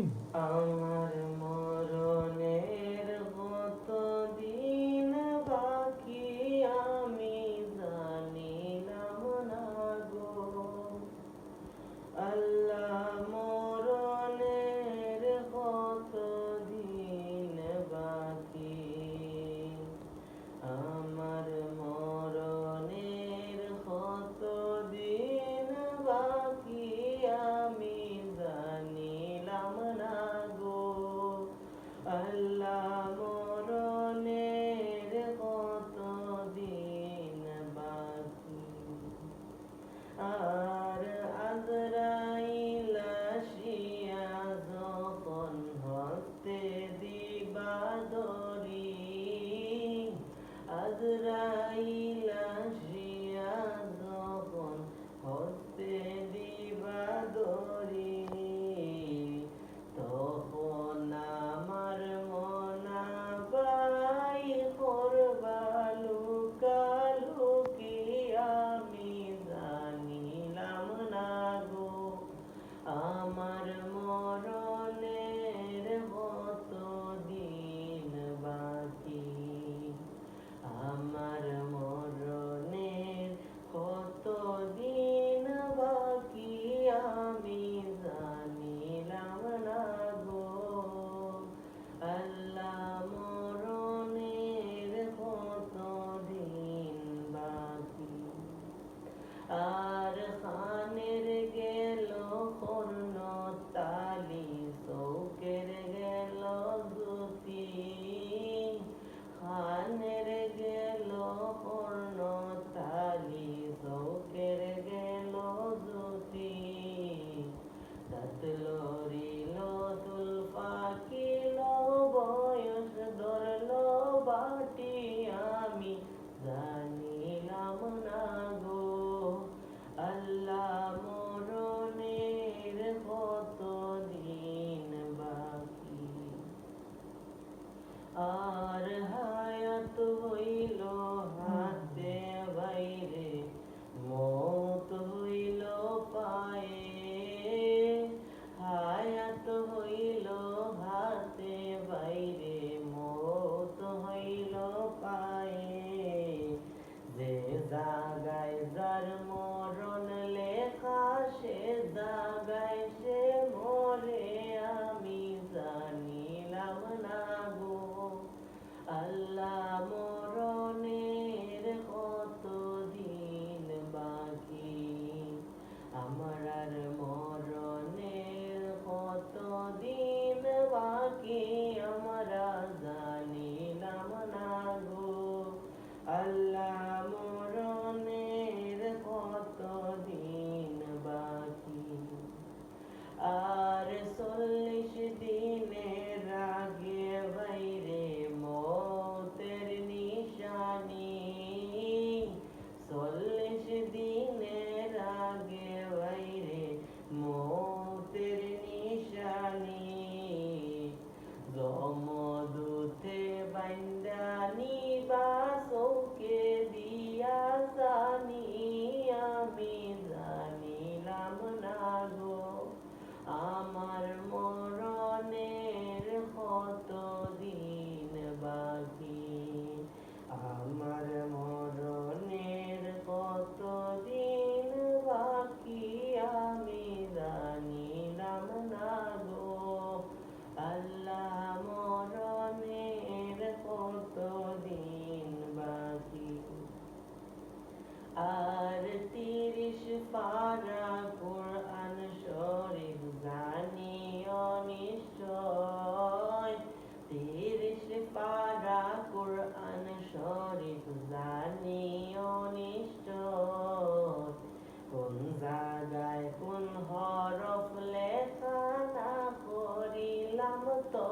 আমার মরণের কত দিন বাকি আমি জানিলাম না গো আল্লাহ। মরণের কত দিন বাকি আমার মরণের কত দিন বাকি আমি জানিলাম না গো আল্লাহ। মরণের কত দিন বাকি আর আজরাইল আসিয়া যখন হস্তে দিবা দরি আজরাইল আসিয়া যখন হস্তে দিবা দরি তখন আমার মনাবাই করবা লুকালুকি আমি জানিলাম না গো আমার মরণের কত দিন বাকি আমার মরণের কত দিন বাকি আমি জানিলাম না গো আল্লাহ। মরণের কত দিন বাকি আর খানের গেল কর্ণ তালি চৌকের গেল জ্যোতি খানের গেল কর্ণ তালি চৌকের গেল জ্যোতি দাঁত লড়িল চুল পাকিল বয়স ধরল বাটি আমি জানিলাম না গো আল্লাহ। মরণের কত দিন বাকি আর হায়াত হইল হাতে বাইরে মৌত হইল পায়ে হায়াত হইল হাতে বাইরে মৌত হইল পায়ে যে জাগায় যার মরণ লেখা সে জাগায় সে মরে আমি জানিলাম না গো আল্লাহ। মরণের কত দিন বাকি আমার আর মরণের কত দিন বাকি আমরা জানিলাম না গো আল্লাহ। মরণের কত দিন বাকি আর 40 দিনের আগে বাইরে মৌতের নিশানি 40 দিনের আগে বাইরে মৌতের নিশানি যমদূতে বান্দানি বা চৌকে দিয়া জানি আমি জানিলাম না গো আমার মরণের কত দিন বাকি আমার মরণের কত দিন বাকি আমি জানিলাম না গো আল্লাহ। মরণের কত দিন বাকি আর 30 পারা কোরআন শরীফ জানিও নিশ্চয় 30 পারা কোরআন শরীফ জানিও নিশ্চয় কোন জায়গায় কোন হরফ লেখা না করিলাম তো